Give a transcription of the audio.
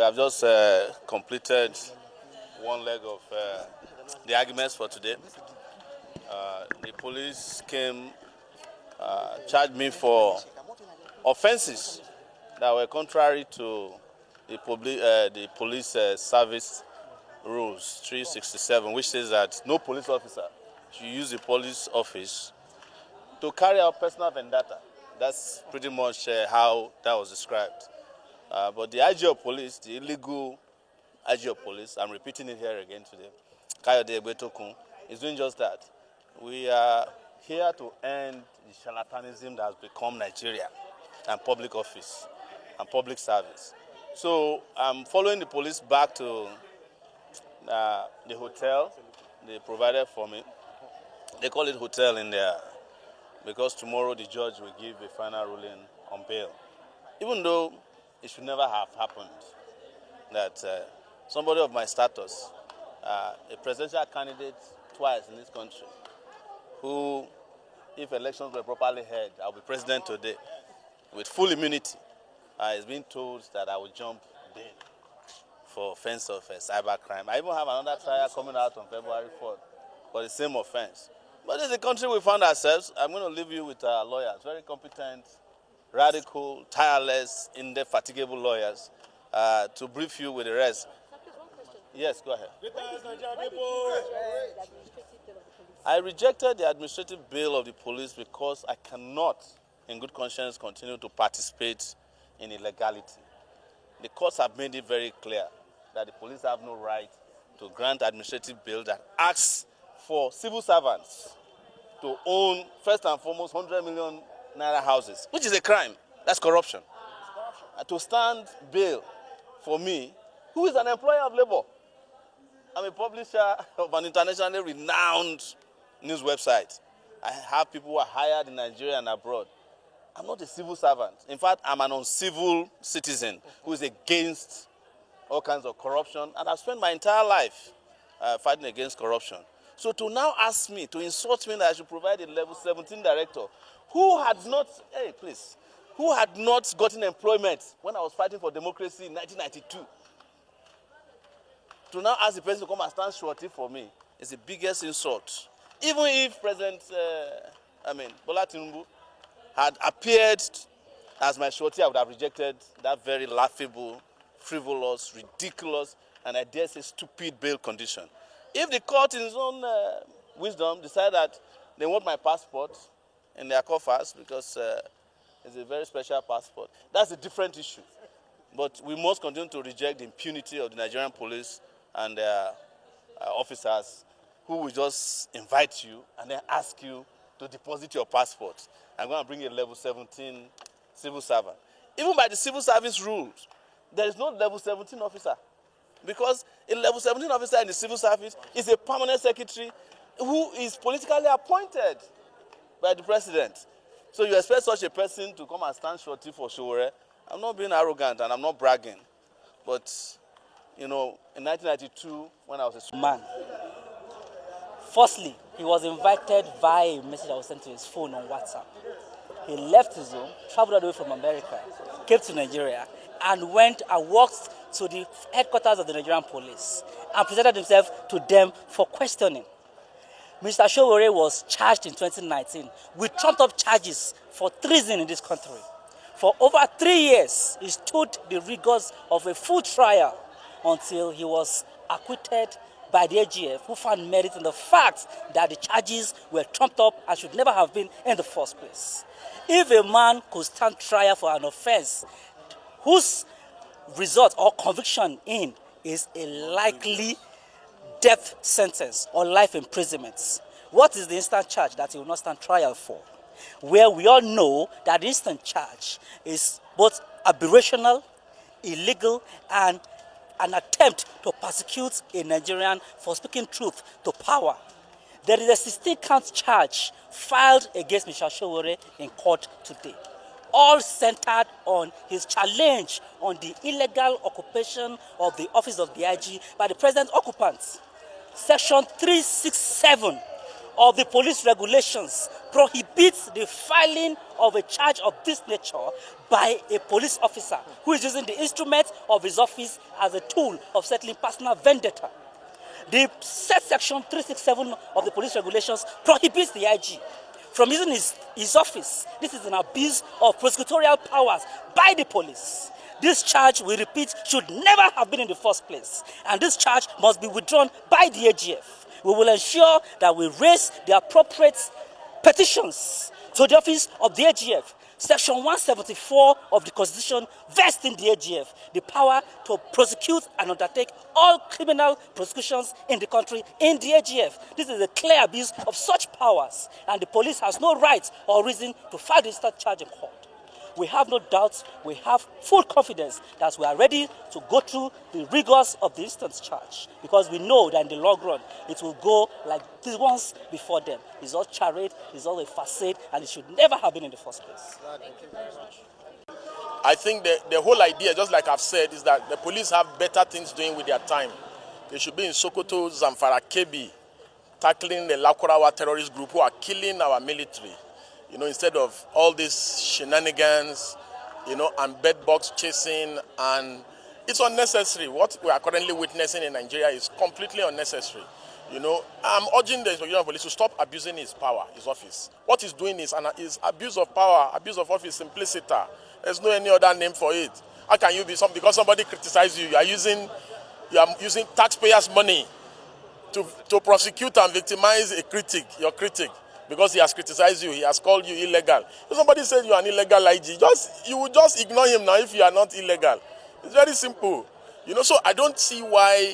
have just completed one leg of the arguments for today. The police came, charged me for offenses that were contrary to the police service rules 367, which says that no police officer should use the police office to carry out personal vendetta. That's pretty much how that was described. But the IG of police, the illegal IG of police, I'm repeating it here again today, Kayode Egbetokun, is doing just that. We are here to end the charlatanism that has become Nigeria and public office and public service. So I'm following the police back to the hotel they provided for me. They call it hotel in there because tomorrow the judge will give a final ruling on bail. Even though it should never have happened that somebody of my status, a presidential candidate twice in this country, who, if elections were properly held, I'll be president today with full immunity, is being told that I will jump bail for offense of cybercrime. I even have another trial coming out on February 4th for the same offense. But in the country we found ourselves, I'm going to leave you with our lawyers, very competent, radical, tireless, indefatigable lawyers, to brief you with the rest. Yes, go ahead. I rejected the administrative bail of the police because I cannot, in good conscience, continue to participate in illegality. The courts have made it very clear that the police have no right to grant administrative bail that asks for civil servants to own, first and foremost, 100 million naira houses, which is a crime. That's corruption. To stand bail for me, who is an employer of labor. I'm a publisher of an internationally renowned news website. I have people who are hired in Nigeria and abroad. I'm not a civil servant. In fact, I'm an uncivil citizen who is against all kinds of corruption, and I've spent my entire life fighting against corruption. So to now ask me, to insult me that I should provide a level 17 director who had not, who had not gotten employment when I was fighting for democracy in 1992, to now ask the person to come and stand shorty for me is the biggest insult. Even if President Bola Tinubu had appeared as my shorty, I would have rejected that very laughable, frivolous, ridiculous, and I dare say stupid bail condition. If the court in its own wisdom decide that they want my passport in their coffers because it's a very special passport, that's a different issue. But we must continue to reject the impunity of the Nigerian police and their officers who will just invite you and then ask you to deposit your passport. I'm going to bring a level 17 civil servant. Even by the civil service rules, there is no level 17 officer. Because a level 17 officer in the civil service is a permanent secretary who is politically appointed by the president. So you expect such a person to come and stand shorty for Sowore. I'm not being arrogant and I'm not bragging. But, you know, in 1992, when I was a man, firstly, he was invited via a message that was sent to his phone on WhatsApp. He left his home, traveled away from America, came to Nigeria, and went and walked to the headquarters of the Nigerian police and presented himself to them for questioning. Mr. Sowore was charged in 2019 with trumped-up charges for treason in this country. For over 3 years, he stood the rigors of a full trial until he was acquitted by the AGF, who found merit in the fact that the charges were trumped up and should never have been in the first place. If a man could stand trial for an offense whose result or conviction in is a likely death sentence or life imprisonment, what is the instant charge that he will not stand trial for? Where we all know that the instant charge is both aberrational, illegal, and an attempt to persecute a Nigerian for speaking truth to power. There is a 16-count charge filed against Mr. Sowore in court today, all centered on his challenge on the illegal occupation of the office of the IG by the present occupants. Section 367 of the police regulations prohibits the filing of a charge of this nature by a police officer who is using the instrument of his office as a tool of settling personal vendetta. The said section 367 of the police regulations prohibits the IG from using his office. This is an abuse of prosecutorial powers by the police. This charge, we repeat, should never have been in the first place. And this charge must be withdrawn by the AGF. We will ensure that we raise the appropriate petitions to the office of the AGF. Section 174 of the Constitution vests in the AGF the power to prosecute and undertake all criminal prosecutions in the country in the AGF. This is a clear abuse of such powers, and the police has no right or reason to file this charge in court. We have no doubts, we have full confidence that we are ready to go through the rigors of the instance charge, because we know that in the long run it will go like the ones before them. It's all charade, it's all a facade, and it should never have been in the first place. Thank you very much. I think the whole idea, just like I've said, is that the police have better things doing with their time. They should be in Sokoto, Zamfara, Kebbi, tackling the Lakurawa terrorist group who are killing our military. Instead of all these shenanigans, and bedbox chasing, and it's unnecessary. What we are currently witnessing in Nigeria is completely unnecessary. I'm urging the Inspector of Police to stop abusing his power, his office. What he's doing is abuse of power, abuse of office, simpliciter. There's no any other name for it. How can you be because somebody criticizes you? You are using taxpayers' money to prosecute and victimize your critic. Because he has criticized you, he has called you illegal. If somebody says you are an illegal IG, you will just ignore him now if you are not illegal. It's very simple. So I don't see why